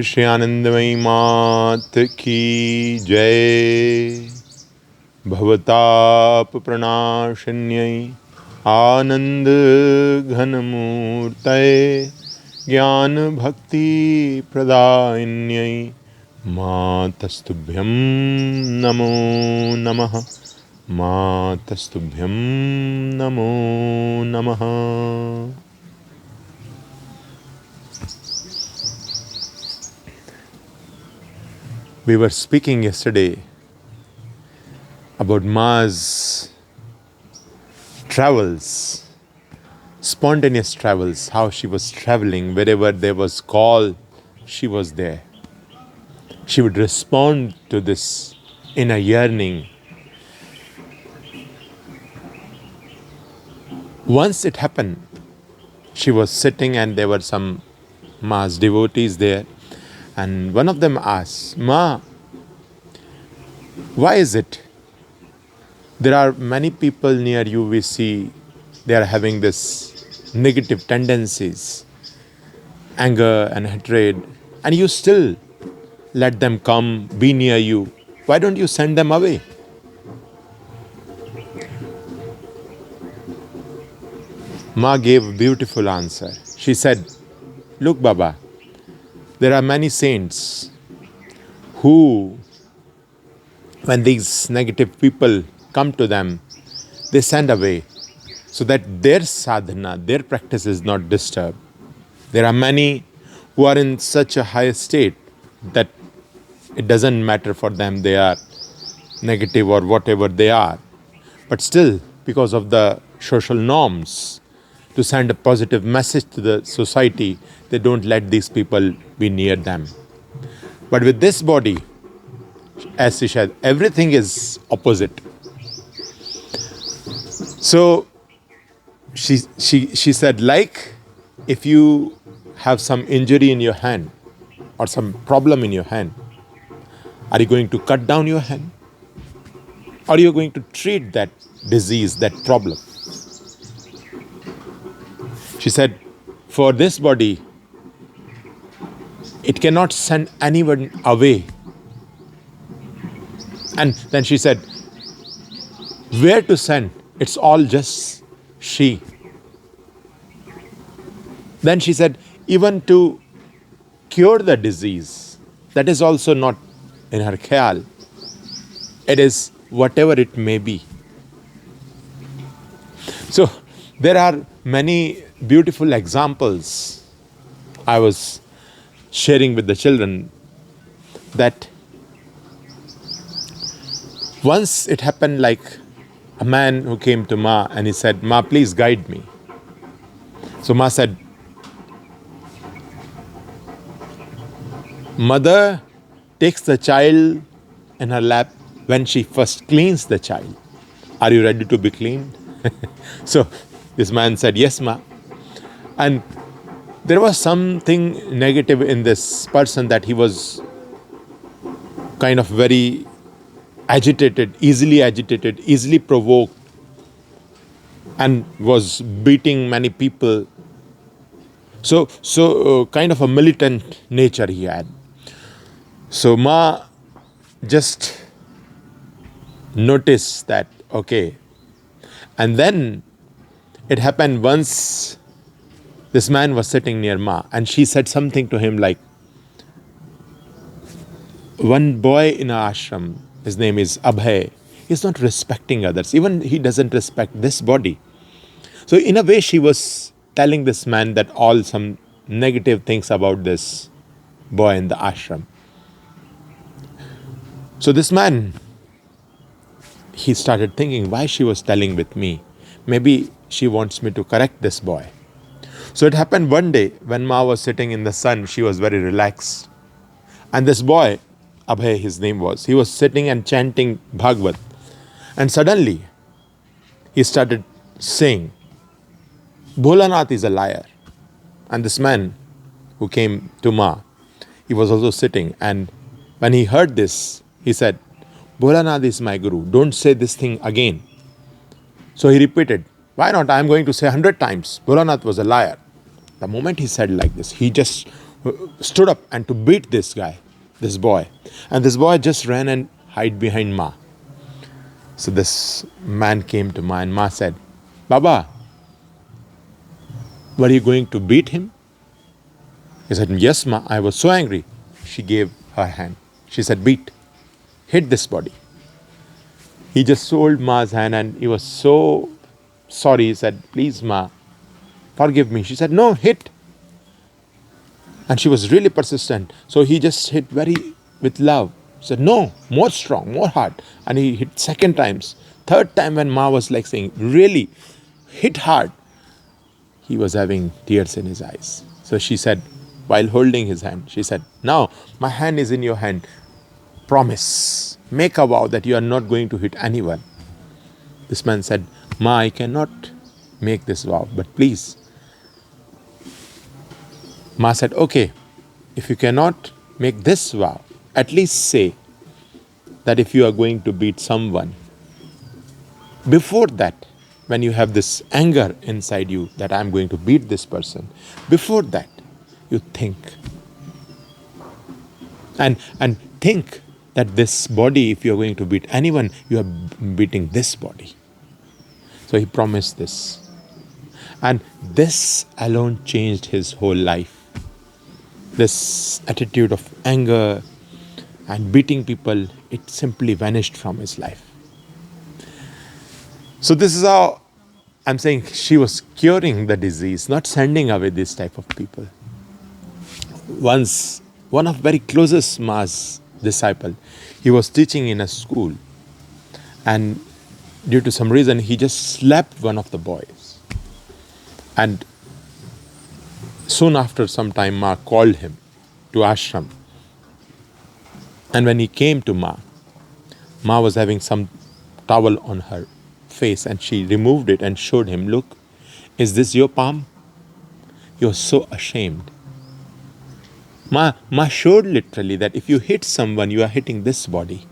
Shri Anandamayi Mat ki Jai. Bhavatap pranashanyai Anand ghanamurtaye Jnana bhakti pradayanyai Matastubhyam namo namaha. Matastubhyam namo namaha. We were speaking yesterday about Ma's travels, spontaneous travels, how she was traveling. Wherever there was call, she was there. She would respond to this inner yearning. Once it happened, she was sitting and there were some Ma's devotees there, and one of them asked, "Ma, why is it there are many people near you, we see they are having this negative tendencies, anger and hatred, and you still let them come, be near you. Why don't you send them away?" Ma gave a beautiful answer. She said, "Look, Baba, there are many saints who, when these negative people come to them, they send away so that their sadhana, their practice is not disturbed. There are many who are in such a high state that it doesn't matter for them, they are negative or whatever they are. But still, because of the social norms, to send a positive message to the society, they don't let these people be near them. But with this body, as she said, everything is opposite." So she said, like if you have some injury in your hand or some problem in your hand, are you going to cut down your hand? Or are you going to treat that disease, that problem? She said, for this body, it cannot send anyone away. And then she said, where to send? It's all just she. Then she said, even to cure the disease, that is also not in her khayal. It is whatever it may be. So there are many beautiful examples. I was sharing with the children that once it happened, like a man who came to Ma and he said, "Ma, please guide me." So Ma said, "Mother takes the child in her lap when she first cleans the child. Are you ready to be cleaned?" So this man said, "Yes, Ma." And there was something negative in this person, that he was kind of very agitated, easily provoked, and was beating many people. So kind of a militant nature he had. So Ma just noticed that, okay. And then it happened once this man was sitting near Ma and she said something to him like, one boy in our ashram, his name is Abhay, he's not respecting others. Even he doesn't respect this body. So in a way she was telling this man that all some negative things about this boy in the ashram. So this man, he started thinking why she was telling with me. Maybe she wants me to correct this boy. So it happened one day when Ma was sitting in the sun, she was very relaxed. And this boy, Abhay his name was, he was sitting and chanting Bhagavad. And suddenly, he started saying, "Bholanath is a liar." And this man who came to Ma, he was also sitting. And when he heard this, he said, "Bholanath is my guru. Don't say this thing again." So he repeated, "Why not? I'm going to say 100 times. Bholanath was a liar." The moment he said like this, he just stood up and to beat this guy, this boy. And this boy just ran and hid behind Ma. So this man came to Ma and Ma said, Baba, were you going to beat him? He said, yes, Ma, I was so angry. She gave her hand. She said, beat, hit this body. He just sold Ma's hand and he was so sorry. He said, please, Ma, forgive me. She said, no, hit. And she was really persistent. So he just hit very with love. He said, no, more strong, more hard. And he hit second times. Third time when Ma was like saying, really, hit hard. He was having tears in his eyes. So she said, while holding his hand, she said, now my hand is in your hand. Promise, make a vow that you are not going to hit anyone. This man said, Ma, I cannot make this vow, but please. Ma said, okay, if you cannot make this vow, at least say that if you are going to beat someone, before that, when you have this anger inside you that I'm going to beat this person, before that, you think. And think that this body, if you're going to beat anyone, you are beating this body. So he promised this. And this alone changed his whole life. This attitude of anger and beating people, it simply vanished from his life. So this is how I'm saying she was curing the disease, not sending away this type of people. Once, one of very closest Ma's disciple, he was teaching in a school, and due to some reason, he just slapped one of the boys. And soon after some time, Ma called him to ashram. And when he came to Ma was having some towel on her face, and she removed it and showed him, look, is this your palm? He was so ashamed. Ma showed literally that if you hit someone, you are hitting this body.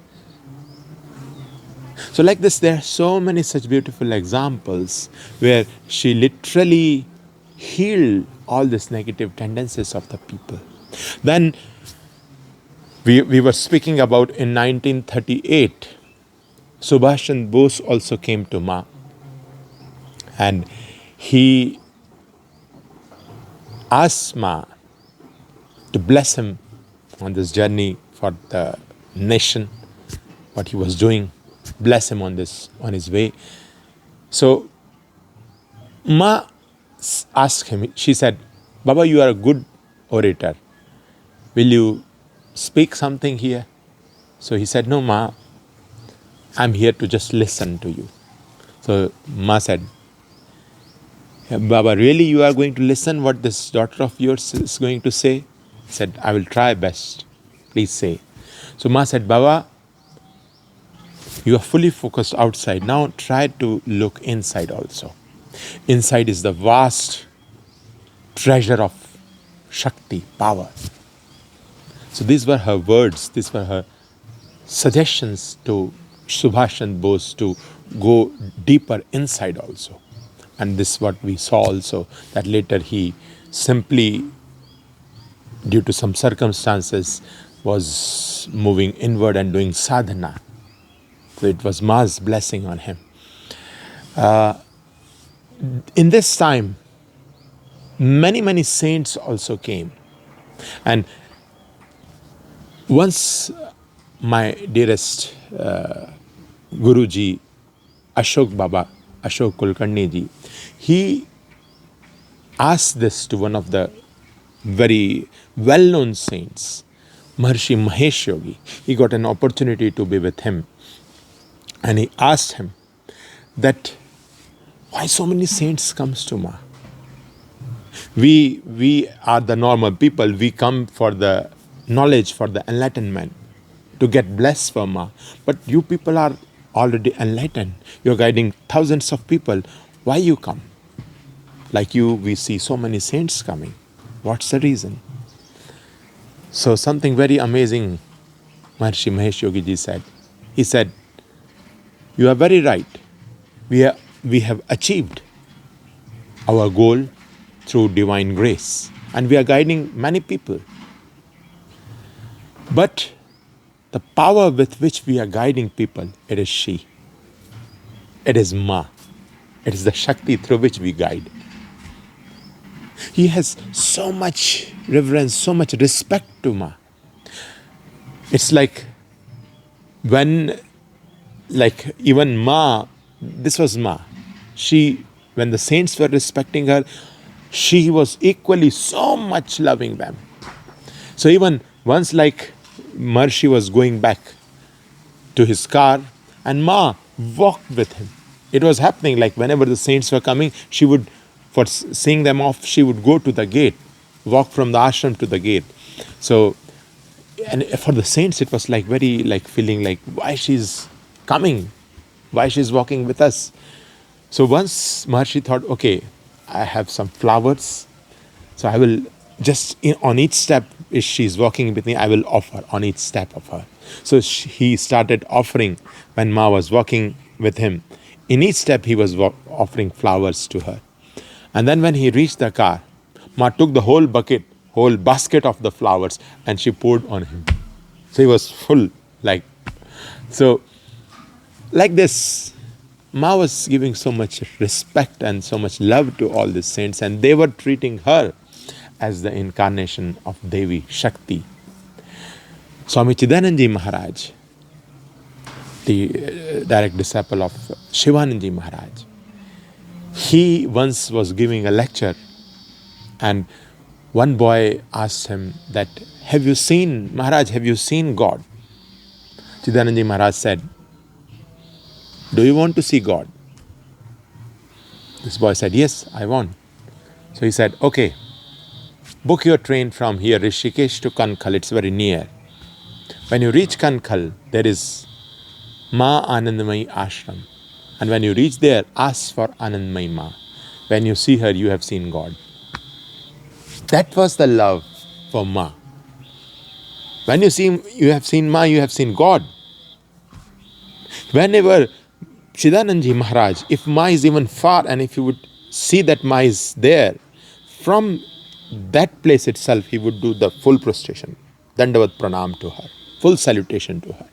So like this, there are so many such beautiful examples where she literally healed all these negative tendencies of the people. Then we were speaking about in 1938, Subhash and Bose also came to Ma, and he asked Ma to bless him on this journey for the nation, what he was doing, bless him on his way. So Ma asked him, she said, Baba, you are a good orator. Will you speak something here? So he said, no, Ma, I'm here to just listen to you. So Ma said, Baba, really you are going to listen what this daughter of yours is going to say? He said, I will try best. Please say. So Ma said, Baba, you are fully focused outside. Now try to look inside also. Inside is the vast treasure of Shakti, power. So these were her words, these were her suggestions to Subhash and Bose to go deeper inside also. And this is what we saw also, that later he simply, due to some circumstances, was moving inward and doing sadhana. So it was Ma's blessing on him. In this time, many saints also came. And once my dearest Guruji, Ashok Baba, Ashok Kulkarni ji, he asked this to one of the very well-known saints, Maharishi Mahesh Yogi. He got an opportunity to be with him. And he asked him that, why so many saints comes to Ma? We are the normal people. We come for the knowledge, for the enlightenment, to get blessed from Ma. But you people are already enlightened. You're guiding thousands of people. Why you come? Like you, we see so many saints coming. What's the reason? So something very amazing Maharishi Mahesh Yogi ji said. He said, you are very right. We have achieved our goal through divine grace. and we are guiding many people. But the power with which we are guiding people, it is she. It is Ma. It is the Shakti through which we guide. He has so much reverence, so much respect to Ma. It's like when, like even Ma, this was Ma. She, when the saints were respecting her, she was equally so much loving them. So even once, like Maharishi was going back to his car and Ma walked with him. It was happening like whenever the saints were coming, she would, for seeing them off, she would go to the gate, walk from the ashram to the gate. So, and for the saints, it was like very like feeling like why she's coming, why she's walking with us. So once Maharishi thought, okay, I have some flowers, so I will just on each step, if she's walking with me, I will offer on each step of her. So he started offering when Ma was walking with him. In each step, he was offering flowers to her. And then when he reached the car, Ma took the whole bucket, whole basket of the flowers, and she poured on him. So he was full, like, so like this. Ma was giving so much respect and so much love to all the saints, and they were treating her as the incarnation of Devi Shakti. Swami Chidananji Maharaj, the direct disciple of Shivananji Maharaj, he once was giving a lecture, and one boy asked him that, have you seen, Maharaj, have you seen God? Chidananji Maharaj said, do you want to see God? This boy said, yes, I want. So he said, okay, book your train from here, Rishikesh to Kankhal, it's very near. When you reach Kankhal, there is Ma Anandamayi ashram. And when you reach there, ask for Anandamayi Ma. When you see her, you have seen God. That was the love for Ma. When you have seen Ma, you have seen God. Whenever Chidananji Maharaj, if Ma is even far and if you would see that Ma is there, from that place itself, he would do the full prostration, Dandavat Pranam to her, full salutation to her.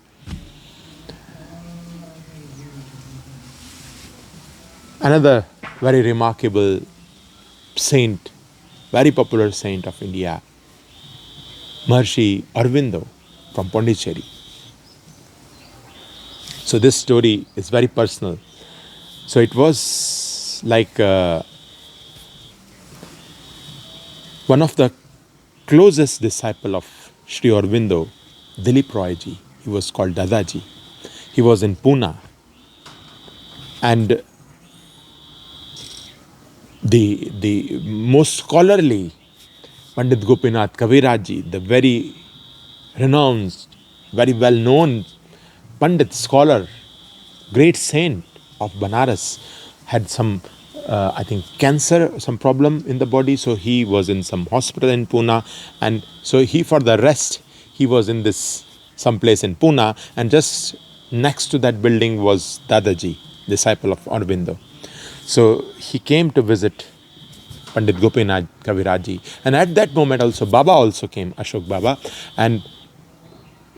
Another very remarkable saint, very popular saint of India, Maharishi Aurobindo from Pondicherry. So this story is very personal. So it was like one of the closest disciple of Sri Aurobindo, Dilip Roy ji. He was called Dadaji. He was in Pune. And the most scholarly Pandit Gopinath Kaviraj ji, the very renowned, very well-known Pandit scholar, great saint of Banaras, had some, I think, cancer, some problem in the body. So he was in some hospital in Pune. And so he, for the rest, he was in this, some place in Pune. And just next to that building was Dadaji, disciple of Aurobindo. So he came to visit Pandit Gopinath Kaviraj ji. And at that moment also, Baba also came, Ashok Baba. And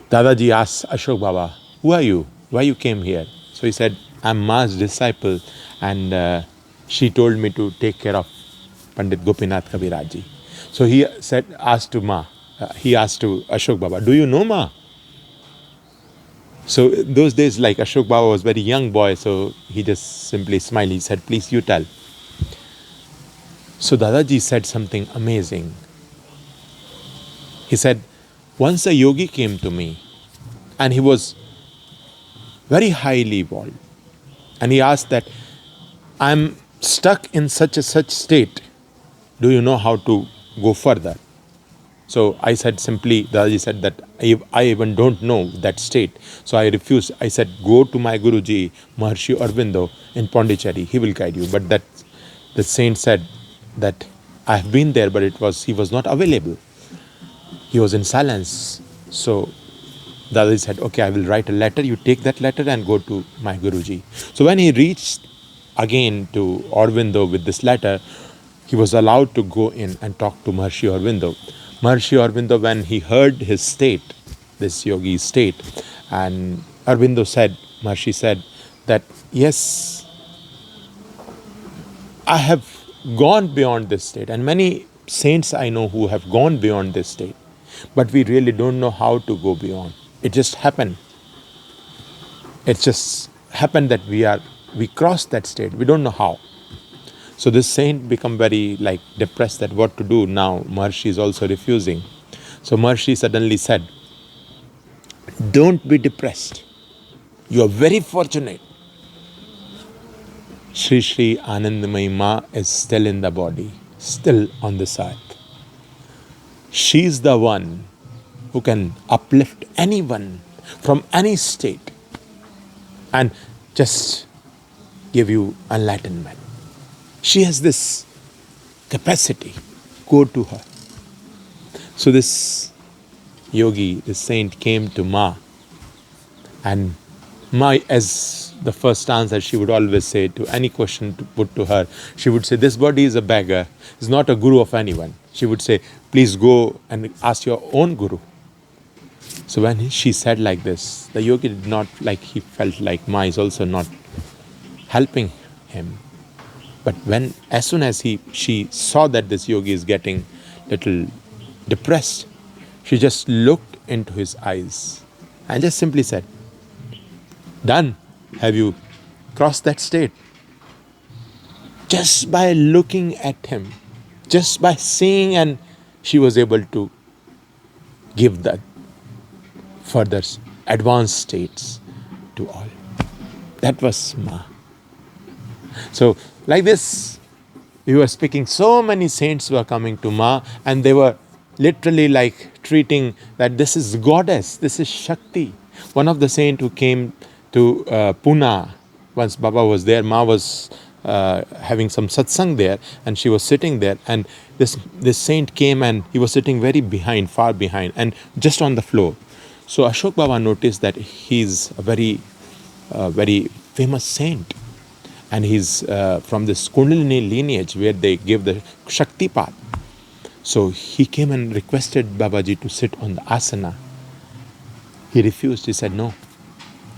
Dadaji asked Ashok Baba, who are you? Why you came here? So he said, I'm Ma's disciple, and she told me to take care of Pandit Gopinath Kaviraj ji. So he said, asked to Ma, he asked to Ashok Baba, do you know Ma? So those days, like Ashok Baba was very young boy, so he just simply smiled. He said, please you tell. So Dadaji said something amazing. He said, once a yogi came to me, and he was very highly evolved. And he asked that, I'm stuck in such a such state. Do you know how to go further? So I said simply, Dadaji said that I even don't know that state. So I refused. I said, go to my Guruji, Maharishi Aurobindo in Pondicherry. He will guide you. But that the saint said that I have been there, but he was not available. He was in silence. So Dadaji said, okay, I will write a letter. You take that letter and go to my Guruji. So when he reached again to Aurobindo with this letter, he was allowed to go in and talk to Maharshi Aurobindo. Maharshi Aurobindo, when he heard his state, this yogi's state, and Aurobindo said, Maharshi said that, yes, I have gone beyond this state, and many saints I know who have gone beyond this state, but we really don't know how to go beyond. It just happened. It just happened that we crossed that state. We don't know how. So this saint become very depressed that what to do now. Maharshi is also refusing. So Maharshi suddenly said, don't be depressed. You are very fortunate. Shri Anandamayi Ma is still in the body, still on this earth. She is the one who can uplift anyone from any state and just give you enlightenment. She has this capacity. Go to her. So this yogi, this saint came to Ma, and Ma, as the first answer she would always say to any question to put to her, she would say, this body is a beggar, is not a guru of anyone. She would say, please go and ask your own guru. So when she said like this, the yogi did not he felt like Ma is also not helping him. But as soon as she saw that this yogi is getting little depressed, she just looked into his eyes and just simply said, done. Have you crossed that state? Just by looking at him, just by seeing, and she was able to give that further advanced states to all. That was Ma. So like this, we were speaking, so many saints were coming to Ma, and they were literally treating that this is goddess, this is Shakti. One of the saints who came to Pune, once Baba was there, Ma was having some satsang there, and she was sitting there, and this saint came and he was sitting very behind, far behind, and just on the floor. So Ashok Baba noticed that he's a very famous saint, and he's from this Kundalini lineage where they give the Shakti path. So he came and requested Babaji to sit on the asana. He refused. He said, no,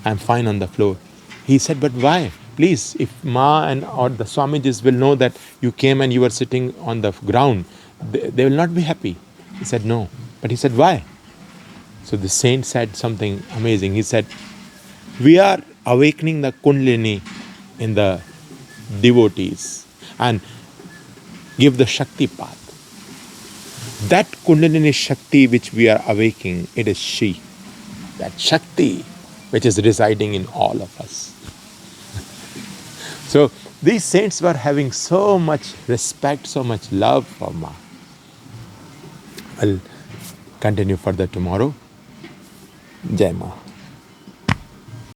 I'm fine on the floor. He said, but why? Please, if Ma or the Swamijis will know that you came and you were sitting on the ground, they will not be happy. He said, no. But he said, why? So the saint said something amazing. He said, we are awakening the Kundalini in the devotees and give the Shakti path. That Kundalini Shakti which we are awakening, it is she. That Shakti which is residing in all of us. So these saints were having so much respect, so much love for Ma. I'll continue further tomorrow. Jai Ma.